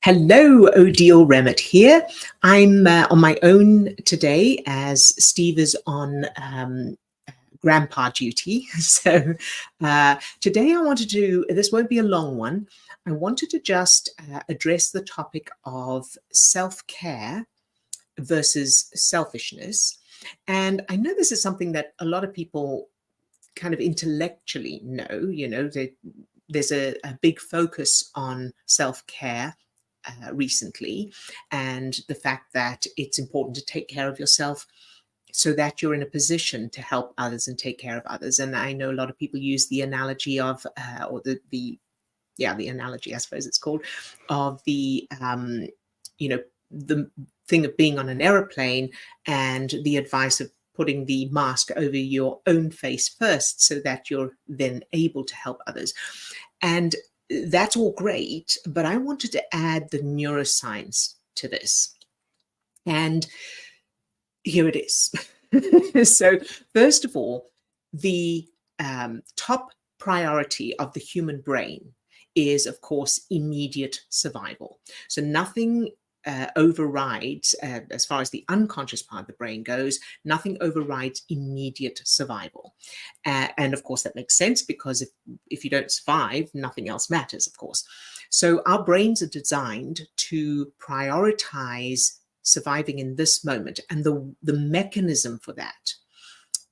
Hello, Odile Remit here. I'm on my own today as Steve is on grandpa duty. So today I wanted to, this won't be a long one, I wanted to just address the topic of self-care versus selfishness. And I know this is something that a lot of people kind of intellectually know, there's a big focus on self-care recently, and the fact that it's important to take care of yourself so that you're in a position to help others and take care of others. And I know a lot of people use the analogy of, or the analogy, I suppose it's called, of the thing of being on an aeroplane and the advice of putting the mask over your own face first so that you're then able to help others. And that's all great, but I wanted to add the neuroscience to this. And here it is. So first of all, the top priority of the human brain is, of course, immediate survival. So nothing overrides, as far as the unconscious part of the brain goes, nothing overrides immediate survival. And of course, that makes sense because if you don't survive, nothing else matters, of course. So our brains are designed to prioritize surviving in this moment. And the mechanism for that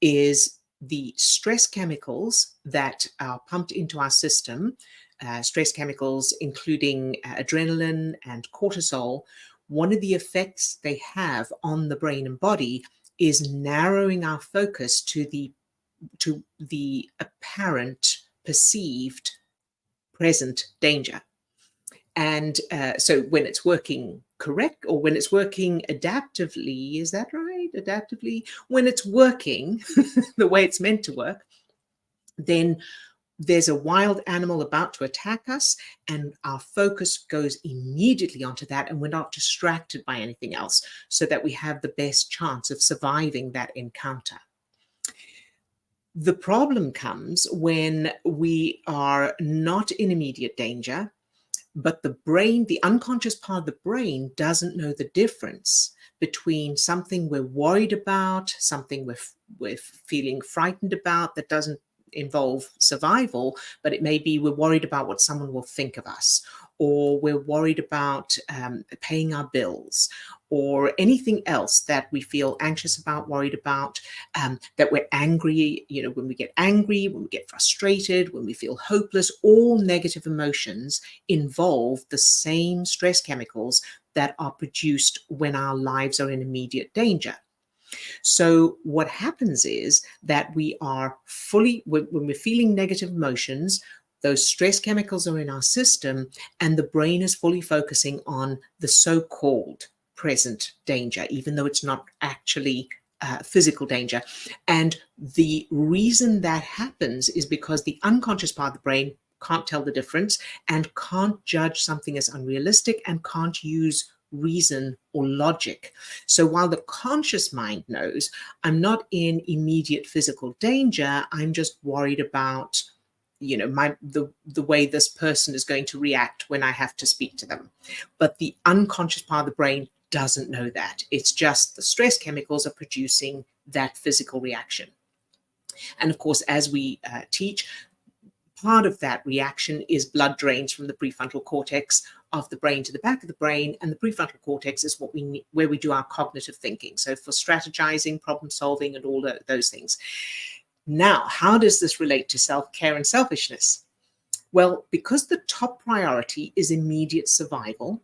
is the stress chemicals that are pumped into our system, stress chemicals including adrenaline and cortisol. One of the effects they have on the brain and body is narrowing our focus to the apparent perceived present danger. And so when it's working correct, or when it's working adaptively, is that right? Adaptively, when it's working the way it's meant to work, then there's a wild animal about to attack us, and our focus goes immediately onto that, and we're not distracted by anything else, so that we have the best chance of surviving that encounter. The problem comes when we are not in immediate danger, but the brain, the unconscious part of the brain, doesn't know the difference between something we're worried about, something we're feeling frightened about that doesn't involve survival, but it may be we're worried about what someone will think of us, or we're worried about paying our bills, or anything else that we feel anxious about, worried about, that we're angry, when we get angry, when we get frustrated, when we feel hopeless. All negative emotions involve the same stress chemicals that are produced when our lives are in immediate danger. So what happens is that we are when we're feeling negative emotions, those stress chemicals are in our system, and the brain is fully focusing on the so-called present danger, even though it's not actually physical danger. And the reason that happens is because the unconscious part of the brain can't tell the difference and can't judge something as unrealistic and can't use reason or logic. So while the conscious mind knows I'm not in immediate physical danger, I'm just worried about the way this person is going to react when I have to speak to them. But the unconscious part of the brain doesn't know that. It's just the stress chemicals are producing that physical reaction. And of course, as we teach, part of that reaction is blood drains from the prefrontal cortex of the brain to the back of the brain, and the prefrontal cortex is where we do our cognitive thinking. So for strategizing, problem solving, and all those things. Now, how does this relate to self-care and selfishness? Well, because the top priority is immediate survival,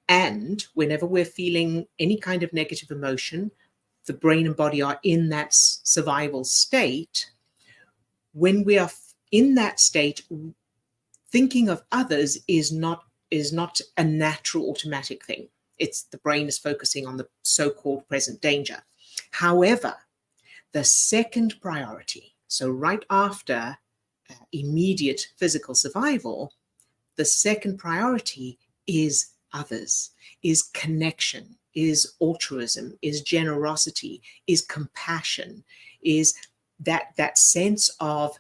and whenever we're feeling any kind of negative emotion, the brain and body are in that survival state. When we are in that state, thinking of others is not a natural automatic thing. It's the brain is focusing on the so-called present danger. However, the second priority, so right after immediate physical survival, the second priority is others, is connection, is altruism, is generosity, is compassion, is that sense of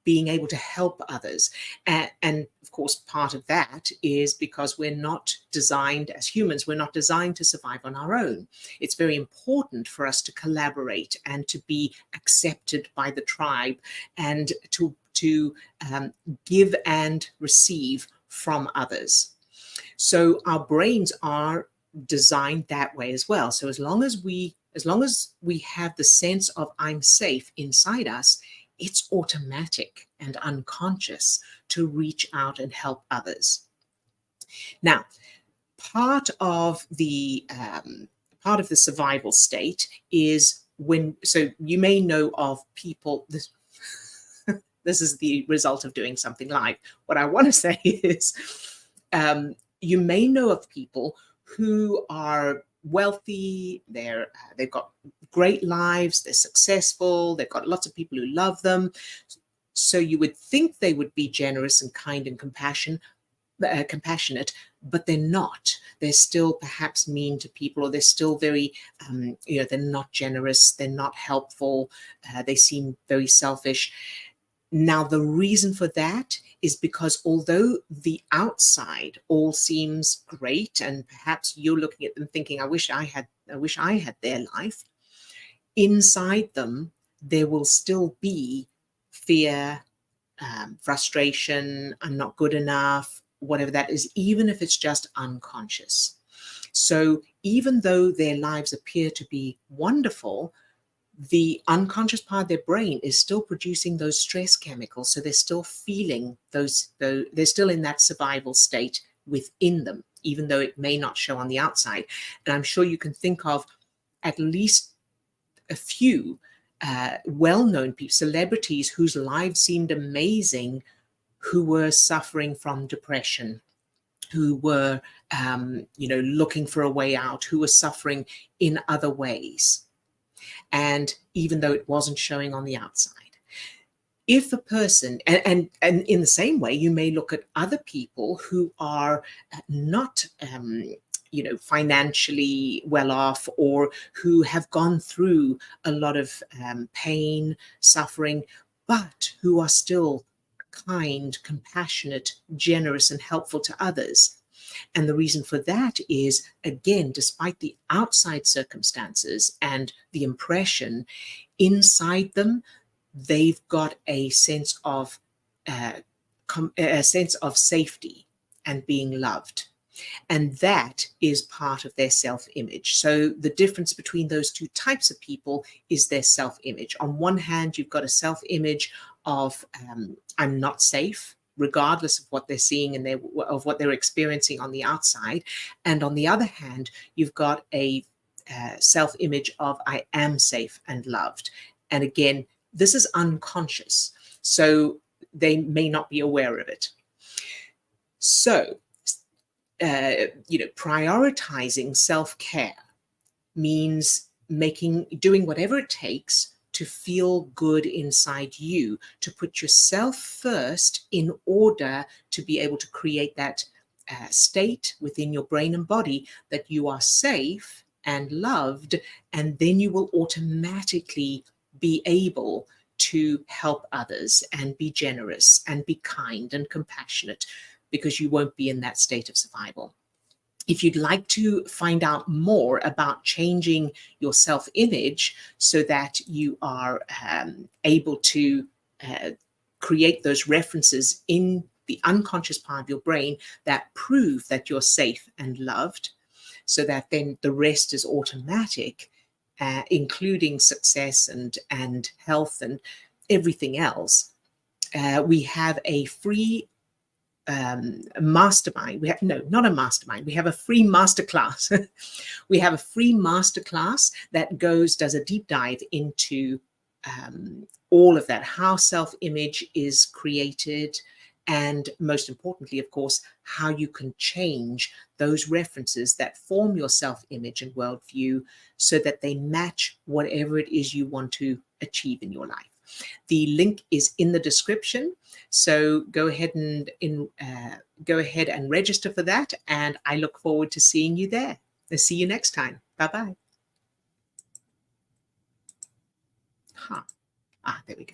being able to help others. And of course, part of that is because we're not designed as humans, we're not designed to survive on our own. It's very important for us to collaborate and to be accepted by the tribe, and to give and receive from others. So our brains are designed that way as well. So as long as we have the sense of I'm safe inside us, it's automatic and unconscious to reach out and help others. Now, part of the survival state is so you may know of people, this is the result of doing something live. What I want to say is, you may know of people who are wealthy, they've got great lives, they're successful, they've got lots of people who love them. So you would think they would be generous and kind and compassionate, but they're not. They're still perhaps mean to people, or they're still very, they're not generous, they're not helpful, they seem very selfish. Now, the reason for that is because although the outside all seems great, and perhaps you're looking at them thinking, I wish I had their life, inside them, there will still be fear, frustration, I'm not good enough, whatever that is, even if it's just unconscious. So even though their lives appear to be wonderful, the unconscious part of their brain is still producing those stress chemicals. So they're still feeling those, they're still in that survival state within them, even though it may not show on the outside. And I'm sure you can think of at least a few well-known people, celebrities whose lives seemed amazing, who were suffering from depression, who were, looking for a way out, who were suffering in other ways. And even though it wasn't showing on the outside, if a person, and in the same way, you may look at other people who are not, financially well off, or who have gone through a lot of pain, suffering, but who are still kind, compassionate, generous, and helpful to others. And the reason for that is, again, despite the outside circumstances and the impression, inside them, they've got a sense of safety and being loved. And that is part of their self-image. So the difference between those two types of people is their self-image. On one hand, you've got a self-image of I'm not safe, regardless of what they're seeing and of what they're experiencing on the outside. And on the other hand, you've got a self-image of I am safe and loved. And again, this is unconscious, so they may not be aware of it. So, prioritizing self-care means doing whatever it takes to feel good inside you, to put yourself first in order to be able to create that state within your brain and body that you are safe and loved, and then you will automatically be able to help others and be generous and be kind and compassionate, because you won't be in that state of survival. If you'd like to find out more about changing your self-image so that you are able to create those references in the unconscious part of your brain that prove that you're safe and loved, so that then the rest is automatic, including success and health and everything else, we have a free mastermind. We have not a mastermind. We have a free masterclass. We have a free masterclass that does a deep dive into all of that, how self-image is created, and most importantly, of course, how you can change those references that form your self-image and worldview so that they match whatever it is you want to achieve in your life. The link is in the description, so go ahead and register for that, and I look forward to seeing you there. I'll see you next time. Bye-bye. There we go.